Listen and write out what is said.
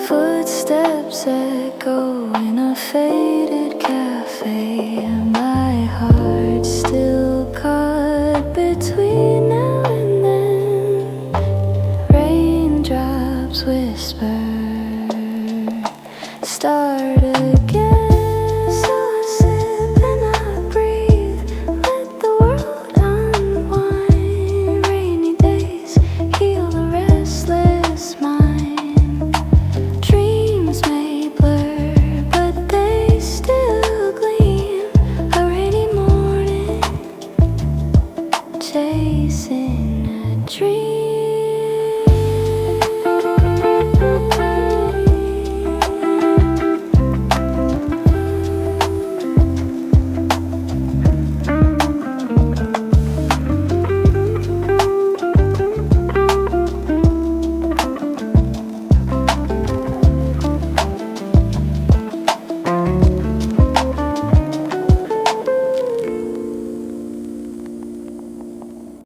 Footsteps echo in a faded cafe, and my heart still caught between now and then. Raindrops whisper, start again. So I sip and I breathe, let the world unwind. Rainy days heal the restless mind. Dreams may blur, but they still gleam. A rainy morning, chasing a dream.